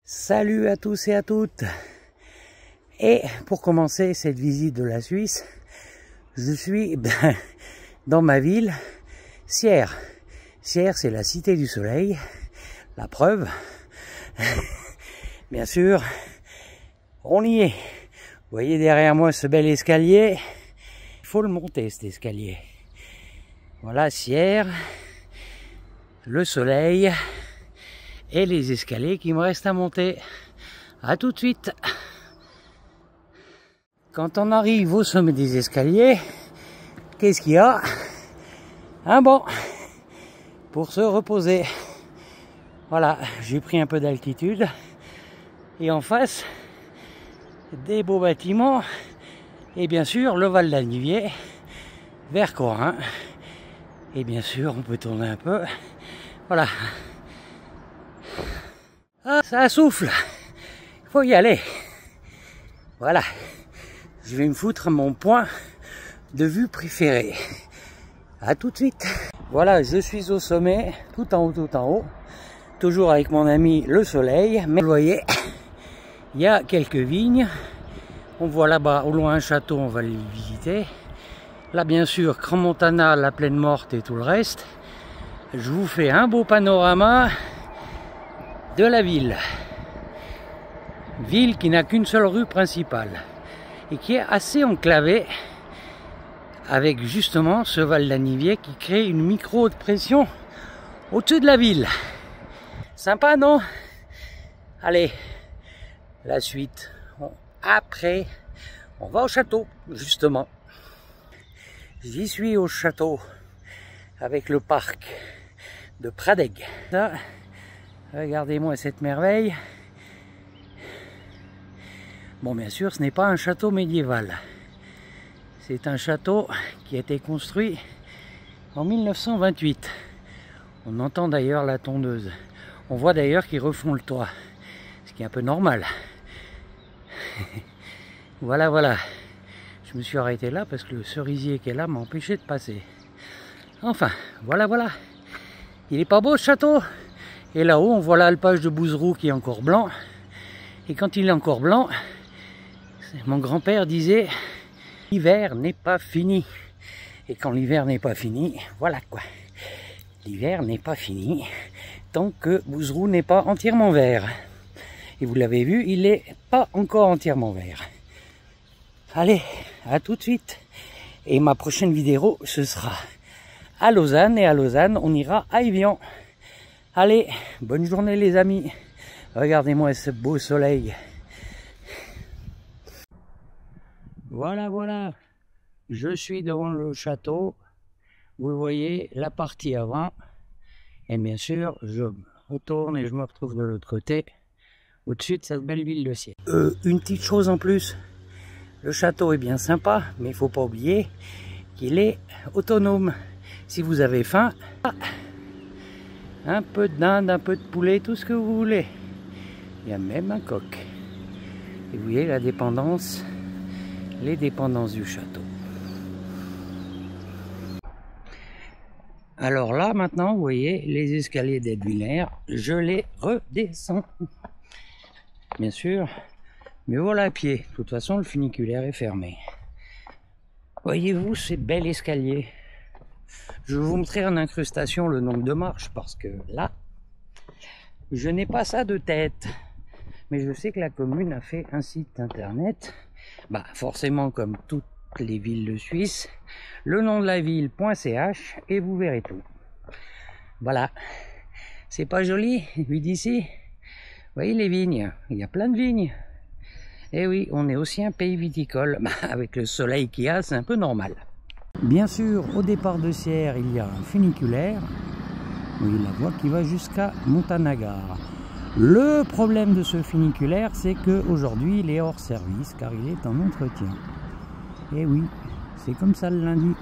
Salut à tous et à toutes. Et pour commencer cette visite de la Suisse, je suis dans ma ville, Sierre. Sierre, c'est la cité du soleil. La preuve, bien sûr, on y est. Vous voyez derrière moi ce bel escalier. Il faut le monter, cet escalier. Voilà Sierre, le soleil et les escaliers qui me restent à monter. À tout de suite. Quand on arrive au sommet des escaliers, qu'est-ce qu'il y a? Un banc pour se reposer. Voilà, j'ai pris un peu d'altitude. Et en face, des beaux bâtiments. Et bien sûr, le Val d'Anivier, vers Corin. Et bien sûr, on peut tourner un peu. Voilà. Ah, ça souffle. Il faut y aller. Voilà. Je vais me foutre à mon point de vue préféré. À tout de suite. Voilà, je suis au sommet, tout en haut. Toujours avec mon ami le soleil. Mais vous voyez, il y a quelques vignes. On voit là-bas au loin un château, on va le visiter. Là, bien sûr, Crans-Montana, la Plaine Morte et tout le reste. Je vous fais un beau panorama de la ville. Ville qui n'a qu'une seule rue principale et qui est assez enclavée avec justement ce Val d'Anivier qui crée une micro-pression au-dessus de la ville. Sympa, non? Allez, la suite. Après, on va au château, justement. J'y suis au château avec le parc de Pradeg. Ça, regardez-moi cette merveille. Bon, bien sûr, ce n'est pas un château médiéval. C'est un château qui a été construit en 1928. On entend d'ailleurs la tondeuse. On voit d'ailleurs qu'ils refont le toit, ce qui est un peu normal. Voilà. Je me suis arrêté là parce que le cerisier qui est là m'a empêché de passer. Enfin, voilà. Il est pas beau ce château? Et là-haut, on voit l'alpage de Bouzeroux qui est encore blanc. Et quand il est encore blanc, mon grand-père disait « L'hiver n'est pas fini ». Et quand l'hiver n'est pas fini, voilà quoi. L'hiver n'est pas fini tant que Bouzeroux n'est pas entièrement vert. Et vous l'avez vu, il n'est pas encore entièrement vert. Allez, à tout de suite. Et ma prochaine vidéo, ce sera à Lausanne. Et à Lausanne, on ira à Évian. Allez, bonne journée les amis. Regardez-moi ce beau soleil. Voilà. Je suis devant le château. Vous voyez la partie avant. Et bien sûr, je retourne et je me retrouve de l'autre côté, au-dessus de cette belle ville de Sierre. Une petite chose en plus. Le château est bien sympa, mais il ne faut pas oublier qu'il est autonome. Si vous avez faim, un peu de dinde, un peu de poulet, tout ce que vous voulez. Il y a même un coq. Et vous voyez la dépendance, les dépendances du château. Alors là, maintenant, vous voyez les escaliers d'Edwiller, je les redescends. Bien sûr, mais voilà à pied. De toute façon, le funiculaire est fermé. Voyez-vous ces bels escaliers? Je vais vous montrer en incrustation le nombre de marches parce que là, je n'ai pas ça de tête. Mais je sais que la commune a fait un site internet. Bah, forcément, comme toutes les villes de Suisse, le nom de la ville.ch et vous verrez tout. Voilà. C'est pas joli, vu d'ici? Vous voyez les vignes? Il y a plein de vignes. Et oui, on est aussi un pays viticole. Avec le soleil qu'il y a, c'est un peu normal. Bien sûr, au départ de Sierre, il y a un funiculaire. Oui, la voie qui va jusqu'à Montanagar. Le problème de ce funiculaire, c'est qu'aujourd'hui, il est hors service car il est en entretien. Et oui, c'est comme ça le lundi.